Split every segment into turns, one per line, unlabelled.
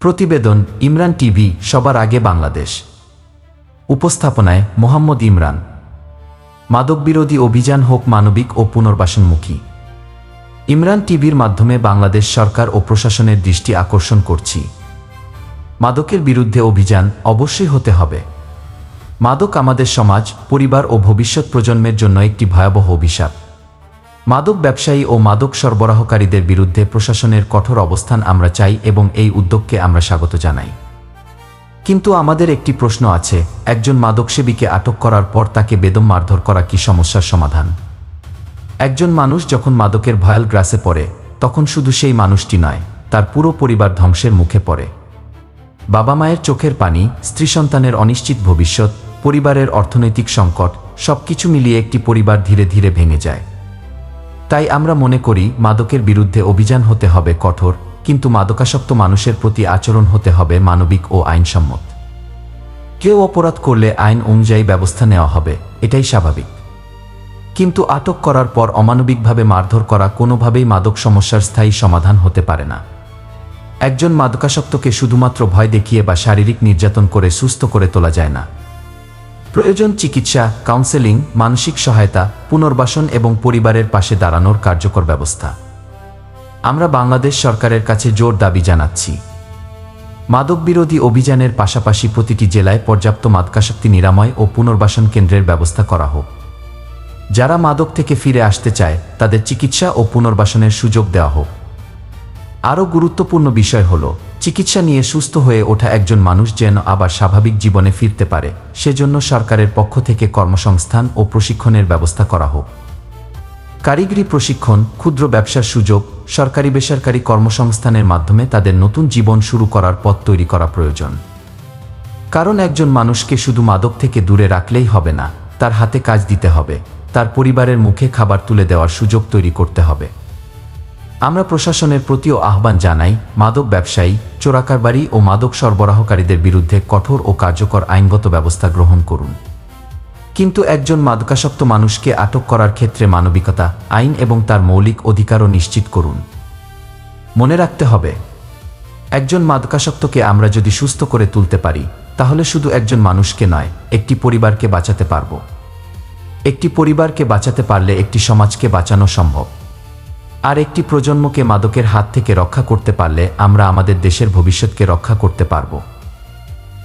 প্রতিবেদন ইমরান টিভি সবার আগে বাংলাদেশ। উপস্থাপনায় মোহাম্মদ ইমরান। মাদকবিরোধী অভিযান হোক মানবিক ও পুনর্বাসনমুখী। ইমরান টিভির মাধ্যমে বাংলাদেশ সরকার ও প্রশাসনের দৃষ্টি আকর্ষণ করছি। মাদকের বিরুদ্ধে অভিযান অবশ্যই হতে হবে। মাদক আমাদের সমাজ, পরিবার ও ভবিষ্যৎ প্রজন্মের জন্য একটি ভয়াবহ অভিশাপ। মাদক ব্যবসায়ী ও মাদক সরবরাহকারীদের বিরুদ্ধে প্রশাসনের কঠোর অবস্থান আমরা চাই এবং এই উদ্যোগকে আমরা স্বাগত জানাই। কিন্তু আমাদের একটি প্রশ্ন আছে, একজন মাদকসেবীকে আটক করার পর তাকে বেদম মারধর করা কি সমস্যার সমাধান? একজন মানুষ যখন মাদকের ভয়াল গ্রাসে পড়ে, তখন শুধু সেই মানুষটি নয়, তার পুরো পরিবার ধ্বংসের মুখে পড়ে। বাবা মায়ের চোখের পানি, স্ত্রী সন্তানের অনিশ্চিত ভবিষ্যৎ, পরিবারের অর্থনৈতিক সংকট, সবকিছু মিলিয়ে একটি পরিবার ধীরে ধীরে ভেঙে যায়। তাই আমরা মনে করি মাদকের বিরুদ্ধে অভিযান হতে হবে কঠোর, কিন্তু মাদকাসক্ত মানুষের প্রতি আচরণ হতে হবে মানবিক ও আইনসম্মত। কেউ অপরাধ করলে আইন অনুযায়ী ব্যবস্থা নেওয়া হবে, এটাই স্বাভাবিক। কিন্তু আটক করার পর অমানবিকভাবে মারধর করা কোনোভাবেই মাদক সমস্যার স্থায়ী সমাধান হতে পারে না। একজন মাদকাসক্তকে শুধুমাত্র ভয় দেখিয়ে বা শারীরিক নির্যাতন করে সুস্থ করে তোলা যায় না। প্রয়োজন চিকিৎসা, কাউন্সেলিং, মানসিক সহায়তা, পুনর্বাসন এবং পরিবারের পাশে দাঁড়ানোর কার্যকর ব্যবস্থা। আমরা বাংলাদেশ সরকারের কাছে জোর দাবি জানাচ্ছি, মাদক বিরোধী অভিযানের পাশাপাশি প্রতিটি জেলায় পর্যাপ্ত মাদকাসক্তি নিরাময় ও পুনর্বাসন কেন্দ্রের ব্যবস্থা করা হোক। যারা মাদক থেকে ফিরে আসতে চায় তাদের চিকিৎসা ও পুনর্বাসনের সুযোগ দেওয়া হোক। আরও গুরুত্বপূর্ণ বিষয় হল, চিকিৎসা নিয়ে সুস্থ হয়ে ওঠা একজন মানুষ যেন আবার স্বাভাবিক জীবনে ফিরতে পারে, সেজন্য সরকারের পক্ষ থেকে কর্মসংস্থান ও প্রশিক্ষণের ব্যবস্থা করা হোক। কারিগরি প্রশিক্ষণ, ক্ষুদ্র ব্যবসার সুযোগ, সরকারি বেসরকারি কর্মসংস্থানের মাধ্যমে তাদের নতুন জীবন শুরু করার পথ তৈরি করা প্রয়োজন। কারণ একজন মানুষকে শুধু মাদক থেকে দূরে রাখলেই হবে না, তার হাতে কাজ দিতে হবে, তার পরিবারের মুখে খাবার তুলে দেওয়ার সুযোগ তৈরি করতে হবে। আমরা প্রশাসনের প্রতিও আহ্বান জানাই, মাদক ব্যবসায়ী, চোরাকারবারি ও মাদক সরবরাহকারীদের বিরুদ্ধে কঠোর ও কার্যকর আইনগত ব্যবস্থা গ্রহণ করুন। কিন্তু একজন মাদকাসক্ত মানুষকে আটক করার ক্ষেত্রে মানবিকতা, আইন এবং তার মৌলিক অধিকারও নিশ্চিত করুন। মনে রাখতে হবে, একজন মাদকাসক্তকে আমরা যদি সুস্থ করে তুলতে পারি, তাহলে শুধু একজন মানুষকে নয়, একটি পরিবারকে বাঁচাতে পারব। একটি পরিবারকে বাঁচাতে পারলে একটি সমাজকে বাঁচানো সম্ভব। আর একটি প্রজন্মকে মাদকের হাত থেকে রক্ষা করতে পারলে আমরা আমাদের দেশের ভবিষ্যৎকে রক্ষা করতে পারব।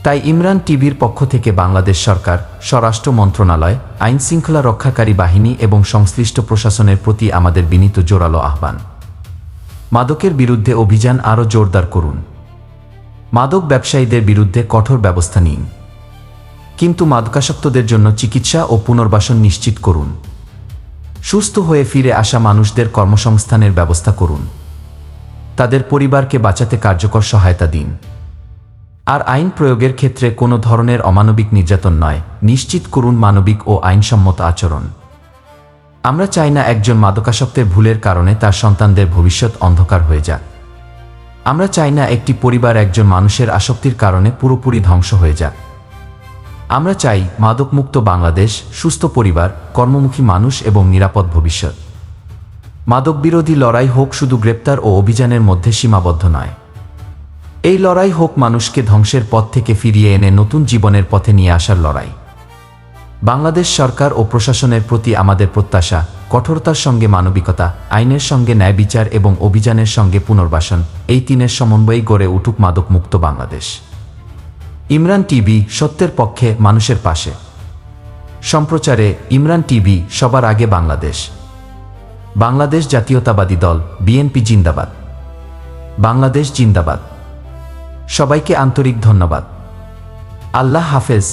তাই ইমরান টিভির পক্ষ থেকে বাংলাদেশ সরকার, স্বরাষ্ট্র মন্ত্রণালয়, আইনশৃঙ্খলা রক্ষাকারী বাহিনী এবং সংশ্লিষ্ট প্রশাসনের প্রতি আমাদের বিনীত জোরালো আহ্বান, মাদকের বিরুদ্ধে অভিযান আরও জোরদার করুন। মাদক ব্যবসায়ীদের বিরুদ্ধে কঠোর ব্যবস্থা নিন, কিন্তু মাদকাসক্তদের জন্য চিকিৎসা ও পুনর্বাসন নিশ্চিত করুন। সুস্থ হয়ে ফিরে আসা মানুষদের কর্মসংস্থানের ব্যবস্থা করুন। তাদের পরিবারকে বাঁচাতে কার্যকর সহায়তা দিন। আর আইন প্রয়োগের ক্ষেত্রে কোনো ধরনের অমানবিক নির্যাতন নয়, নিশ্চিত করুন মানবিক ও আইনসম্মত আচরণ। আমরা চাই না একজন মাদকাসক্তের ভুলের কারণে তার সন্তানদের ভবিষ্যৎ অন্ধকার হয়ে যাক। আমরা চাই না একটি পরিবার একজন মানুষের আসক্তির কারণে পুরোপুরি ধ্বংস হয়ে যাক। আমরা চাই মাদকমুক্ত বাংলাদেশ, সুস্থ পরিবার, কর্মমুখী মানুষ এবং নিরাপদ ভবিষ্যৎ। মাদক বিরোধী লড়াই হোক শুধু গ্রেপ্তার ও অভিযানের মধ্যে সীমাবদ্ধ নয়। এই লড়াই হোক মানুষকে ধ্বংসের পথ থেকে ফিরিয়ে এনে নতুন জীবনের পথে নিয়ে আসার লড়াই। বাংলাদেশ সরকার ও প্রশাসনের প্রতি আমাদের প্রত্যাশা, কঠোরতার সঙ্গে মানবিকতা, আইনের সঙ্গে ন্যায় বিচার এবং অভিযানের সঙ্গে পুনর্বাসন, এই তিনের সমন্বয়ে গড়ে উঠুক মাদকমুক্ত বাংলাদেশ। ইমরান টিভি, সত্যের পক্ষে, মানুষের পাশে। সম্প্রচারে ইমরান টিভি, সবার আগে বাংলাদেশ। বাংলাদেশ জাতীয়তাবাদী দল, বিএনপি জিন্দাবাদ। বাংলাদেশ জিন্দাবাদ। সবাইকে আন্তরিক ধন্যবাদ। আল্লাহ হাফেজ।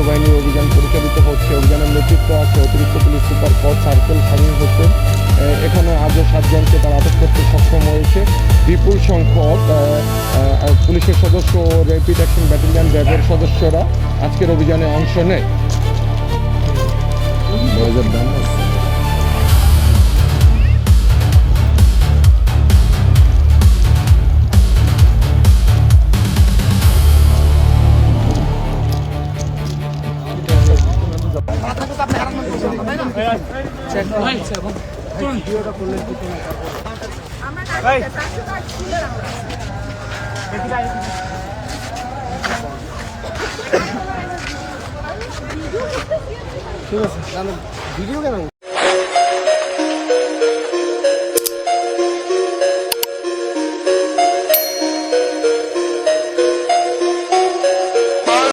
বাহিনীর অভিযান পরিচালিত হচ্ছে। অভিযানের নেতৃত্ব আছে অতিরিক্ত police super court circle Shamim Hossain. এখানে আজও 7 জনকে তারা আটক করতে সক্ষম হয়েছে। বিপুল সংখ্যক পুলিশের সদস্য ও র্যাপিড অ্যাকশন ব্যাটালিয়ন র্যাবের সদস্যরা আজকের অভিযানে অংশ নেয়। ঠিক আছে ভিডিও কেন